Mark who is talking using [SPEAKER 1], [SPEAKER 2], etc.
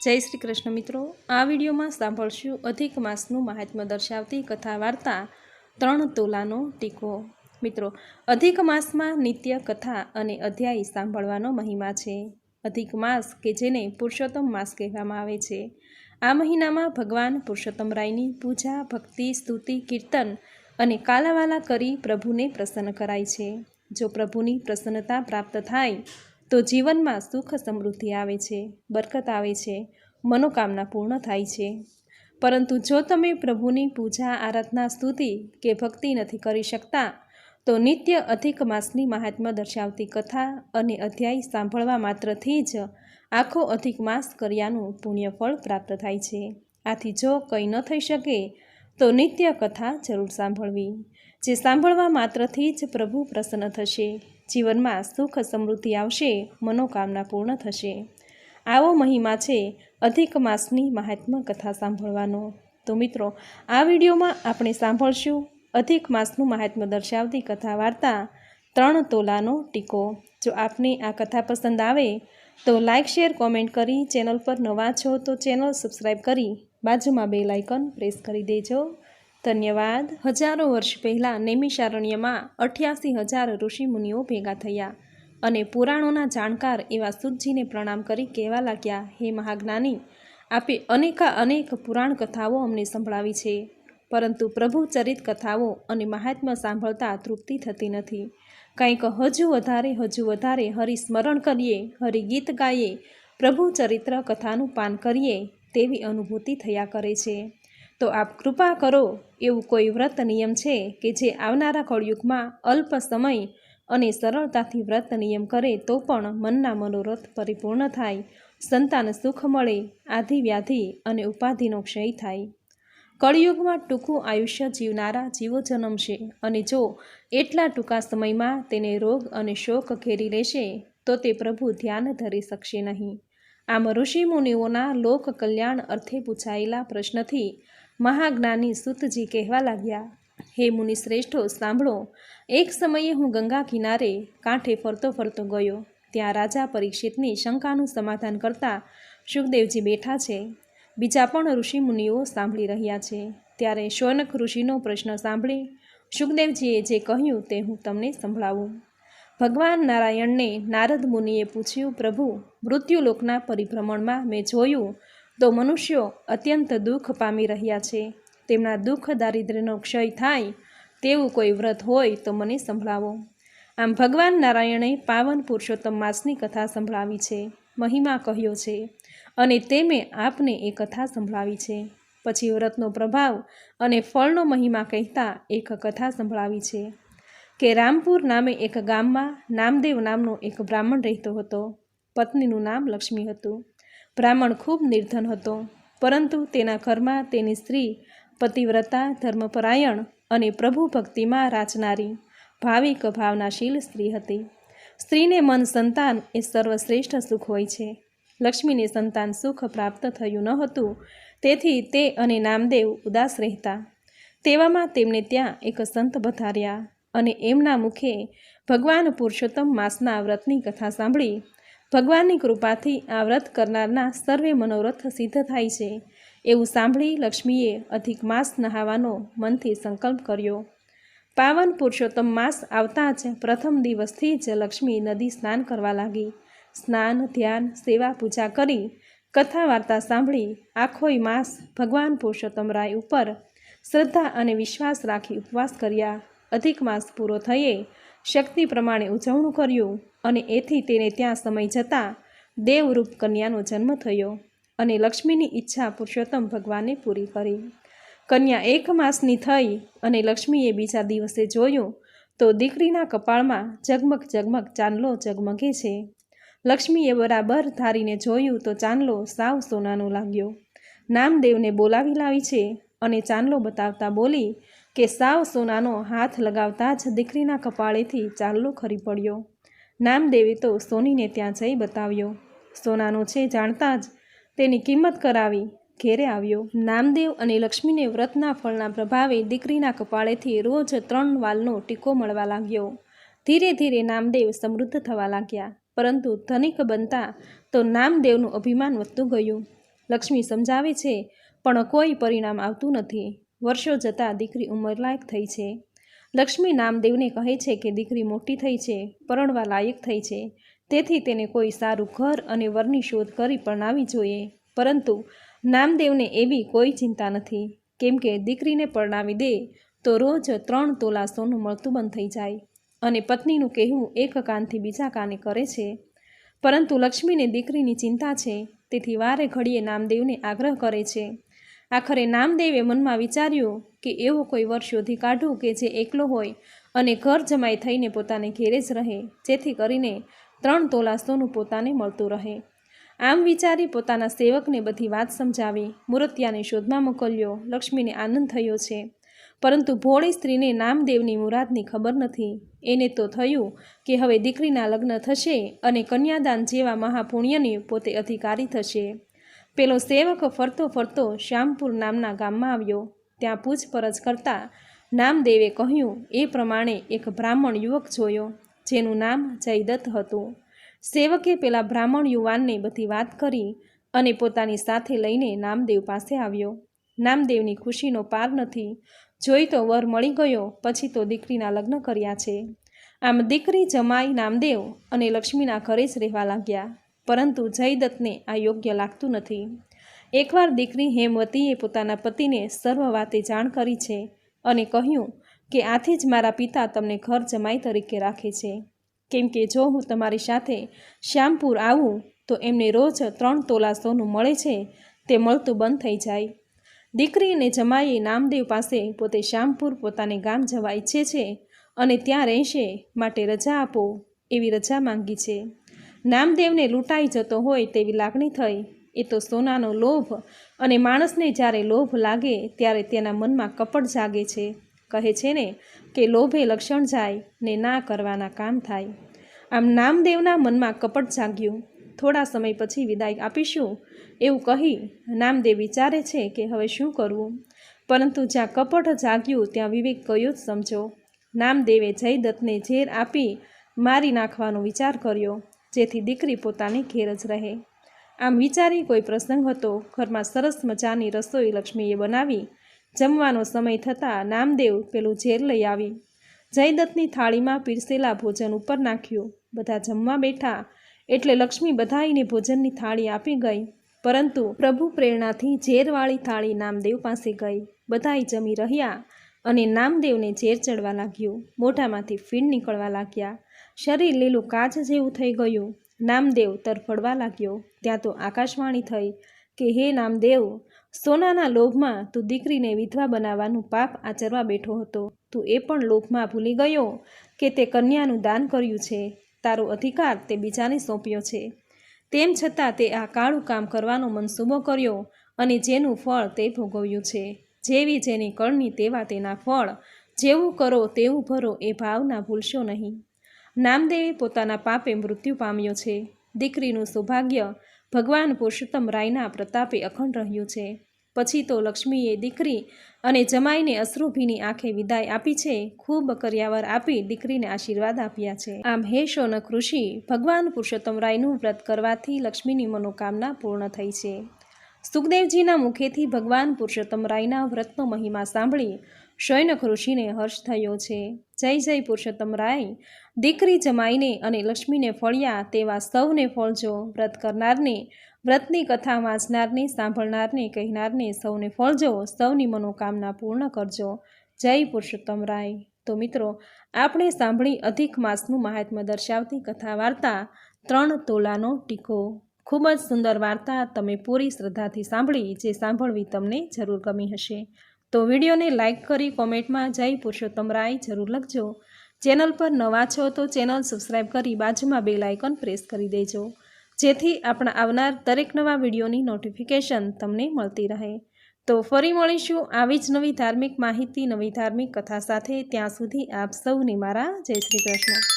[SPEAKER 1] जय श्री कृष्ण मित्रों, आ विडियो में सांभळशुं अधिक मासનું મહાત્મ્ય દર્શાવતી કથા વાર્તા 3 તોલાનો ટીકો। મિત્રો, अधिक માસમાં નિત્ય કથા અને અધ્યાય સાંભળવાનો મહિમા છે। अधिक માસ કે જેને પુરુષોત્તમ માસ કહેવામાં આવે છે, આ મહિનામાં ભગવાન પુરુષોત્તમ રાયની પૂજા, ભક્તિ, સ્તુતિ, કીર્તન અને કાલાવાલા કરી પ્રભુને પ્રસન્ન કરાય છે। જો પ્રભુની પ્રસન્નતા પ્રાપ્ત થાય તો જીવનમાં સુખ સમૃદ્ધિ આવે છે, બરકત આવે છે, મનોકામના પૂર્ણ થાય છે। પરંતુ જો તમે પ્રભુની પૂજા, આરાધના, સ્તુતિ કે ભક્તિ નથી કરી શકતા તો નિત્ય અધિક માસની મહાત્મ્ય દર્શાવતી કથા અને અધ્યાય સાંભળવા માત્રથી જ આખો અધિક માસ કર્યાનું પુણ્યફળ પ્રાપ્ત થાય છે। આથી જો કંઈ ન થઈ શકે તો નિત્ય કથા જરૂર સાંભળવી, જે સાંભળવા માત્રથી જ પ્રભુ પ્રસન્ન થશે, જીવનમાં સુખ સમૃદ્ધિ આવશે, મનોકામના પૂર્ણ થશે। આવો મહિમા છે અધિક માસની મહાત્મ્ય કથા સાંભળવાનો। તો મિત્રો, આ વિડીયોમાં આપણે સાંભળશું અધિક માસનું મહાત્મ્ય દર્શાવતી કથા વાર્તા 3 તોલાનો ટીકો। જો આપને આ કથા પસંદ આવે તો લાઇક, શેર, કોમેન્ટ કરી, ચેનલ પર નવા છો તો ચેનલ સબસ્ક્રાઈબ કરી બાજુમાં બેલ આઇકન પ્રેસ કરી દેજો। ધન્યવાદ। હજારો વર્ષ પહેલાં નૈમિષારણ્યમાં 88,000 ઋષિમુનિઓ ભેગા થયા અને પુરાણોના જાણકાર એવા સૂતજીને પ્રણામ કરી કહેવા લાગ્યા, હે મહાજ્ઞાની, આપે અનેક પુરાણ કથાઓ અમને સંભળાવી છે, પરંતુ પ્રભુ ચરિત કથાઓ અને મહાત્મ્ય સાંભળતા તૃપ્તિ થતી નથી। કંઈક હજુ વધારે હરિસ્મરણ કરીએ, હરિગીત ગાઈએ, પ્રભુ ચરિત્ર કથાનું પાન કરીએ તેવી અનુભૂતિ થયા કરે છે। તો આપ કૃપા કરો, એવું કોઈ વ્રત નિયમ છે કે જે આવનારા કળયુગમાં અલ્પ સમય અને સરળતાથી વ્રત નિયમ કરે તો પણ મનના મનોરથ પરિપૂર્ણ થાય, સંતાન સુખ મળે, આધિ વ્યાધિ અને ઉપાધિનો ક્ષય થાય। કળયુગમાં ટૂંકું આયુષ્ય જીવનારા જીવો જન્મશે અને જો એટલા ટૂંકા સમયમાં તેને રોગ અને શોક ઘેરી લેશે તો તે પ્રભુ ધ્યાન ધરી શકશે નહીં। આમ ઋષિમુનિઓના લોક કલ્યાણ અર્થે પૂછાયેલા પ્રશ્નથી મહાજ્ઞાની સૂતજી કહેવા લાગ્યા, હે મુનિશ્રેષ્ઠો, સાંભળો। એક સમયે હું ગંગા કિનારે કાંઠે ફરતો ગયો। ત્યાં રાજા પરીક્ષિતની શંકાનું સમાધાન કરતા સુખદેવજી બેઠા છે, બીજા પણ ઋષિમુનિઓ સાંભળી રહ્યા છે। ત્યારે શૌનક ઋષિનો પ્રશ્ન સાંભળી સુખદેવજીએ જે કહ્યું તે હું તમને સંભળાવું। ભગવાન નારાયણને નારદ મુનિએ પૂછ્યું, પ્રભુ, મૃત્યુલોકના પરિભ્રમણમાં મેં જોયું તો મનુષ્યો અત્યંત દુઃખ પામી રહ્યા છે, તેમના દુઃખ દારિદ્ર્યનો ક્ષય થાય તેવું કોઈ વ્રત હોય તો મને સંભળાવો। આમ ભગવાન નારાયણે પાવન પુરુષોત્તમ માસની કથા સંભળાવી છે, મહિમા કહ્યો છે અને તે મેં આપને એ કથા સંભળાવી છે। પછી વ્રતનો પ્રભાવ અને ફળનો મહિમા કહેતા એક કથા સંભળાવી છે કે રામપુર નામે એક ગામમાં નામદેવ નામનો એક બ્રાહ્મણ રહેતો હતો। પત્નીનું નામ લક્ષ્મી હતું। બ્રાહ્મણ ખૂબ નિર્ધન હતો, પરંતુ તેના ઘરમાં તેની સ્ત્રી પતિવ્રતા, ધર્મપરાયણ અને પ્રભુ ભક્તિમાં રાચનારી, ભાવિક, ભાવનાશીલ સ્ત્રી હતી। સ્ત્રીને મન સંતાન એ સર્વશ્રેષ્ઠ સુખ હોય છે। લક્ષ્મીને સંતાન સુખ પ્રાપ્ત થયું ન હતું, તેથી તે અને નામદેવ ઉદાસ રહેતા। તેવામાં તેમને ત્યાં એક સંત પધાર્યા અને એમના મુખે ભગવાન પુરુષોત્તમ માસના વ્રતની કથા સાંભળી। ભગવાનની કૃપાથી આ વ્રત કરનારના સર્વે મનોરથ સિદ્ધ થાય છે એવું સાંભળી લક્ષ્મીએ અધિક માસ નહાવાનો મનથી સંકલ્પ કર્યો। પાવન પુરુષોત્તમ માસ આવતા જ પ્રથમ દિવસથી જ લક્ષ્મી નદી સ્નાન કરવા લાગી। સ્નાન, ધ્યાન, સેવા, પૂજા કરી, કથા વાર્તા સાંભળી આખોય માસ ભગવાન પુરુષોત્તમ રાય ઉપર શ્રદ્ધા અને વિશ્વાસ રાખી ઉપવાસ કર્યા। અધિક માસ પૂરો થયે શક્તિ પ્રમાણે ઉજવણું કર્યું અને એથી તેને ત્યાં સમય જતાં દેવરૂપ કન્યાનો જન્મ થયો અને લક્ષ્મીની ઈચ્છા પુરુષોત્તમ ભગવાને પૂરી કરી। કન્યા 1 માસની થઈ અને લક્ષ્મીએ બીજા દિવસે જોયું તો દીકરીના કપાળમાં ઝગમગ ચાંદલો ઝગમગે છે। લક્ષ્મીએ બરાબર ધારીને જોયું તો ચાંદલો સાવ સોનાનો લાગ્યો। નામદેવને બોલાવી લાવી છે અને ચાંદલો બતાવતા બોલી કે સાવ સોનાનો, હાથ લગાવતા જ દીકરીના કપાળેથી ચાંદલો ખરી પડ્યો। નામદેવે તો સોનીને ત્યાં જઈ બતાવ્યો। સોનાનો છે જાણતા જ તેની કિંમત કરાવી ઘેરે આવ્યો। નામદેવ અને લક્ષ્મીને વ્રતના ફળના પ્રભાવે દીકરીના કપાળેથી રોજ 3 વાલનો ટીકો મળવા લાગ્યો। ધીરે ધીરે નામદેવ સમૃદ્ધ થવા લાગ્યા, પરંતુ ધનિક બનતા તો નામદેવનું અભિમાન વધતું ગયું। લક્ષ્મી સમજાવે છે, પણ કોઈ પરિણામ આવતું નથી. વર્ષો જતાં દીકરી ઉંમરલાયક થઈ છે. લક્ષ્મી નામદેવને કહે છે કે દીકરી મોટી થઈ છે, પરણવા લાયક થઈ છે, તેથી તેને કોઈ સારું ઘર અને વરની શોધ કરી પરણાવી જોઈએ. પરંતુ નામદેવને એવી કોઈ ચિંતા નથી, કેમ કે દીકરીને પરણાવી દે તો રોજ 3 તોલા સોનું મળતું બંધ થઈ જાય અને પત્નીનું કહેવું એક કાનથી બીજા કાને કરે છે. પરંતુ લક્ષ્મીને દીકરીની ચિંતા છે, તેથી વારે ઘડીએ નામદેવને આગ્રહ કરે છે. આખરે નામદેવે મનમાં વિચાર્યું કે એવો કોઈ વર શોધી કાઢું કે જે એકલો હોય અને ઘર જમાઈ થઈને પોતાને ઘેરે જ રહે, જેથી કરીને 3 તોલા સોનું પોતાને મળતું રહે. આમ વિચારી પોતાના સેવકને બધી વાત સમજાવી. મૂર્તિયાને શોધમાં મોકલ્યો. લક્ષ્મીને આનંદ થયો છે, પરંતુ ભોળી સ્ત્રીને નામદેવની મુરાદની ખબર નથી. એને તો થયું કે હવે દીકરીના લગ્ન થશે અને કન્યાદાન જેવા મહાપુણ્યની પોતે અધિકારી થશે. પેલો સેવક ફરતો ફરતો શ્યામપુર નામના ગામમાં આવ્યો. ત્યાં પૂછપરછ કરતા નામદેવે કહ્યું એ પ્રમાણે એક બ્રાહ્મણ યુવક જોયો, જેનું નામ જયદત્ત હતું. સેવકે પેલા બ્રાહ્મણ યુવાનને બધી વાત કરી અને પોતાની સાથે લઈને નામદેવ પાસે આવ્યો. નામદેવની ખુશીનો પાર નથી. જોઈ તો વર મળી ગયો, પછી તો દીકરીના લગ્ન કર્યા છે. આમ દીકરી જમાઈ નામદેવ અને લક્ષ્મીના ઘરે જ રહેવા લાગ્યા. પરંતુ જયદત્તને આ યોગ્ય લાગતું નથી. એકવાર દીકરી હેમવતીએ પોતાના પતિને સર્વ વાતે જાણ કરી છે અને કહ્યું કે આથી જ મારા પિતા તમને ઘર જમાઈ તરીકે રાખે છે, કેમ કે જો હું તમારી સાથે શ્યામપુર આવું તો એમને રોજ 3 તોલા સોનું મળે છે, તે મળતું બંધ થઈ જાય. દીકરી અને જમાઈએ નામદેવ પાસે પોતે શ્યામપુર પોતાને ગામ જવા ઈચ્છે છે અને ત્યાં રહેશે, માટે રજા આપો એવી રજા માંગી છે. નામદેવને લૂંટાઈ જતો હોય તેવી લાગણી થઈ. એ તો સોનાનો લોભ, અને માણસને જ્યારે લોભ લાગે ત્યારે તેના મનમાં કપટ જાગે છે. કહે છે ને કે લોભે લક્ષણ જાય ને ના કરવાના કામ થાય. આમ નામદેવના મનમાં કપટ જાગ્યું. થોડા સમય પછી વિદાય આપીશું એવું કહી નામદેવ વિચારે છે કે હવે શું કરવું. પરંતુ જ્યાં કપટ જાગ્યું ત્યાં વિવેક ગયો જ સમજો. નામદેવે જયદત્તને ઝેર આપી મારી નાખવાનો વિચાર કર્યો, જેથી દીકરી પોતાને ઘેર જ રહે. આમ વિચારી કોઈ પ્રસંગ હતો. ઘરમાં સરસ મજાની રસોઈ લક્ષ્મીએ બનાવી. જમવાનો સમય થતાં નામદેવ પેલું ઝેર લઈ આવી. જયદત્તની થાળીમાં પીરસેલા ભોજન ઉપર નાખ્યું. બધા જમવા બેઠા એટલે લક્ષ્મી બધાઈને ભોજનની થાળી આપી ગઈ. પરંતુ પ્રભુ પ્રેરણાથી ઝેરવાળી થાળી નામદેવ પાસે ગઈ. બધાય જમી રહ્યા અને નામદેવને ઝેર ચડવા લાગ્યું. મોઢામાંથી ફીણ નીકળવા લાગ્યા. શરીર લીલું કાચ જેવું થઈ ગયું. નામદેવ તરફડવા લાગ્યો. ત્યાં તો આકાશવાણી થઈ કે હે નામદેવ, સોનાના લોભમાં તું દીકરીને વિધવા બનાવવાનું પાપ આચરવા બેઠો હતો. તું એ પણ લોભમાં ભૂલી ગયો કે તે કન્યાનું દાન કર્યું છે. તારો અધિકાર તે બીજાને સોંપ્યો છે. તેમ છતાં તે આ કાળું કામ કરવાનો મનસૂબો કર્યો અને જેનું ફળ તે ભોગવ્યું છે. જેવી જેની કરણી તેવા તેના ફળ. જેવું કરો તેવું ભરો એ ભાવના ભૂલશો નહીં. નામદેવે પોતાના પાપે મૃત્યુ પામ્યો છે. દીકરીનું સૌભાગ્ય ભગવાન પુરુષોત્તમ રાયના પ્રતાપે અખંડ રહ્યું છે. પછી તો લક્ષ્મીએ દીકરી અને જમાઈને અશ્રુભીની આંખે વિદાય આપી છે. ખૂબ કર્યાવર આપી દીકરીને આશીર્વાદ આપ્યા છે. આમ હે શૌનક ઋષિ, ભગવાન પુરુષોત્તમ રાયનું વ્રત કરવાથી લક્ષ્મીની મનોકામના પૂર્ણ થઈ છે. સુખદેવજીના મુખેથી ભગવાન પુરુષોત્તમ રાયના વ્રતનો મહિમા સાંભળી શૌનક ઋષિને હર્ષ થયો છે. જય જય પુરુષોત્તમ રાય. દીકરી જમાઈને અને લક્ષ્મીને ફળ્યા તેવા સૌને ફળજો. વ્રત કરનારને, વ્રતની કથા વાંચનારને, સાંભળનારને, કહેનારને સૌને ફળજો. સૌની મનોકામના પૂર્ણ કરજો. જય પુરુષોત્તમ રાય. તો મિત્રો, આપણે સાંભળી અધિક માસનું મહાત્મ્ય દર્શાવતી કથા વાર્તા 3 તોલાનો ટીકો. ખૂબ જ સુંદર વાર્તા તમે પૂરી શ્રદ્ધાથી સાંભળી, જે સાંભળવી તમને જરૂર ગમી હશે. તો વિડીયોને લાઇક કરી કોમેન્ટમાં જય પુરુષોત્તમ રાય જરૂર લખજો. ચેનલ પર નવા છો તો ચેનલ સબસ્ક્રાઈબ કરી બાજુમાં બેલ આઇકન પ્રેસ કરી દેજો, જેથી આપણા આવનાર દરેક નવા વિડીયોની નોટિફિકેશન તમને મળતી રહે. તો ફરી મળીશું આવી જ નવી ધાર્મિક માહિતી, નવી ધાર્મિક કથા સાથે. ત્યાં સુધી આપ સૌને મારા જય શ્રી કૃષ્ણ.